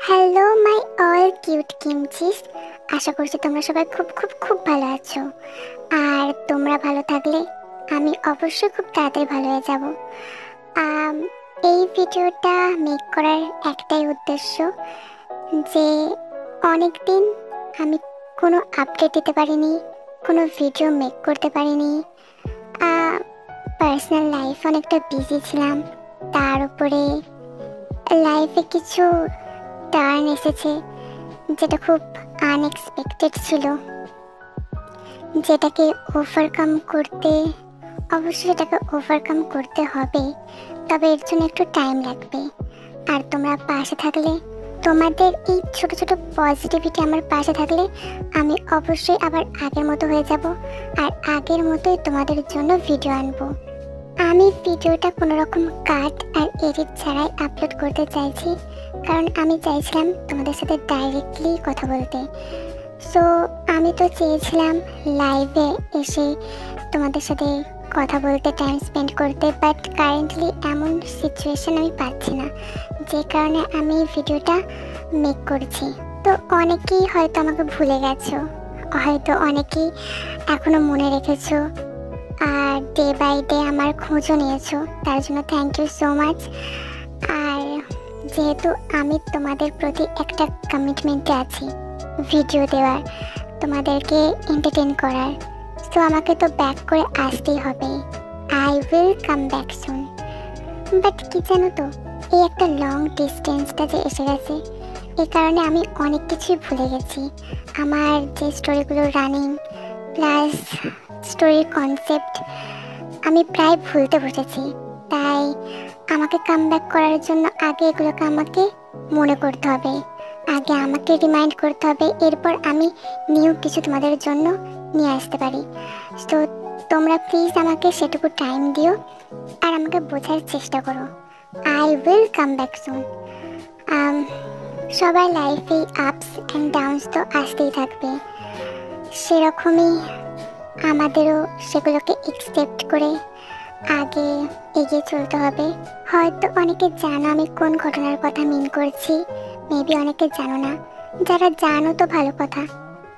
Hello my all cute kimchis. আশা করছি তোমরা সবাই খুব খুব খুব ভালো আছো। আর তোমরা ভালো থাকলে আমি অবশ্যই খুব তাড়াতাড়ি ভালো হয়ে যাব। আম, এই ভিডিওটা মেক করার একটাই উদ্দেশ্য যে অনেক দিন আমি কোনো আপডেট দিতে পারিনি, কোনো ভিডিও মেক করতে পারিনি। পার্সোনাল লাইফ অনেকটা বিজি ছিলাম, তার উপরে লাইফে কিছু টার্ন এসেছে যেটা খুব আনএক্সপেক্টেড ছিল, যেটাকে ওভারকাম করতে অবশ্যই এটাকে ওভারকাম করতে হবে, তবে এর জন্য একটু টাইম লাগবে। আর তোমরা পাশে থাকলে, তোমাদের এই ছোট ছোট পজিটিভিটি আমার পাশে থাকলে আমি অবশ্যই আবার আগের মতো হয়ে যাব, আর আগের মতোই তোমাদের জন্য ভিডিও আনবো। আমি ভিডিওটা কোনো রকম কাট আর এডিট ছাড়াই আপলোড করতে চাইছি, কারণ আমি চাইছিলাম তোমাদের সাথে ডাইরেক্টলি কথা বলতে। সো আমি তো চেয়েছিলাম লাইভে এসে তোমাদের সাথে কথা বলতে, টাইম স্পেন্ড করতে, বাট কারেন্টলি এমন সিচুয়েশন আমি পাচ্ছি না, যে কারণে আমি ভিডিওটা মেক করছি। তো অনেকেই হয়তো আমাকে ভুলে গেছো, হয়তো অনেকেই এখনও মনে রেখেছো, আর ডে বাই ডে আমার খোঁজও নিয়েছো, তার জন্য থ্যাংক ইউ সো মাচ। আর যেহেতু আমি তোমাদের প্রতি একটা কমিটমেন্টে আছি ভিডিও দেওয়ার, তোমাদেরকে এন্টারটেন করার, সো আমাকে তো ব্যাক করে আসতেই হবে। I will come back soon. But কি জানো তো, এই একটা লং ডিস্টেন্সটা যে এসে গেছে, এই কারণে আমি অনেক কিছুই ভুলে গেছি। আমার যে স্টোরিগুলো রানিং প্লাস স্টোরির কনসেপ্ট আমি প্রায় ভুলতে বসেছি। তাই আমাকে কাম ব্যাক করার জন্য আগে এগুলোকে আমাকে মনে করতে হবে, আগে আমাকে রিমাইন্ড করতে হবে, এরপর আমি নিউ কিছু তোমাদের জন্য নিয়ে আসতে পারি। তো তোমরা প্লিজ আমাকে সেটুকু টাইম দিও আর আমাকে বোঝার চেষ্টা করো। I will come back soon. সবার লাইফে আপস অ্যান্ড ডাউনস তো আসতেই থাকবে, সেরকমই আমাদেরও সেগুলোকে একসেপ্ট করে আগে এগিয়ে চলতে হবে। হয়তো অনেকে জানো আমি কোন ঘটনার কথা মিন করছি, মেবি অনেকে জানো না। যারা জানো তো ভালো কথা,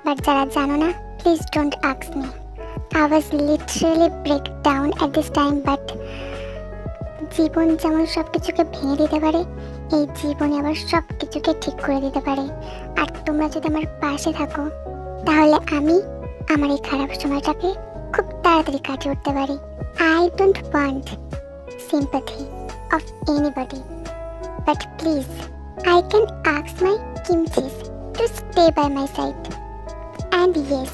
বাট যারা জানো না, please don't ask me. I was literally break down at this time, but জীবন যেমন সব কিছুকে ভেঙে দিতে পারে, এই জীবনে আবার সব কিছুকে ঠিক করে দিতে পারে। আর তোমরা যদি আমার পাশে থাকো, তাহলে আমি আমার এই খারাপ সময়টাকে খুব তাড়াতাড়ি কাটিয়ে উঠতে পারি। I don't want sympathy of anybody, but please, I can ask my kimchis to stay by my side. And yes,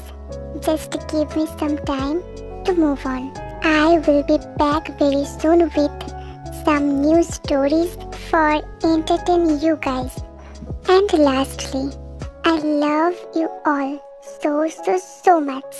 just give me some time to move on. I will be back very soon with some new stories for entertain you guys. And lastly, I love you all so much.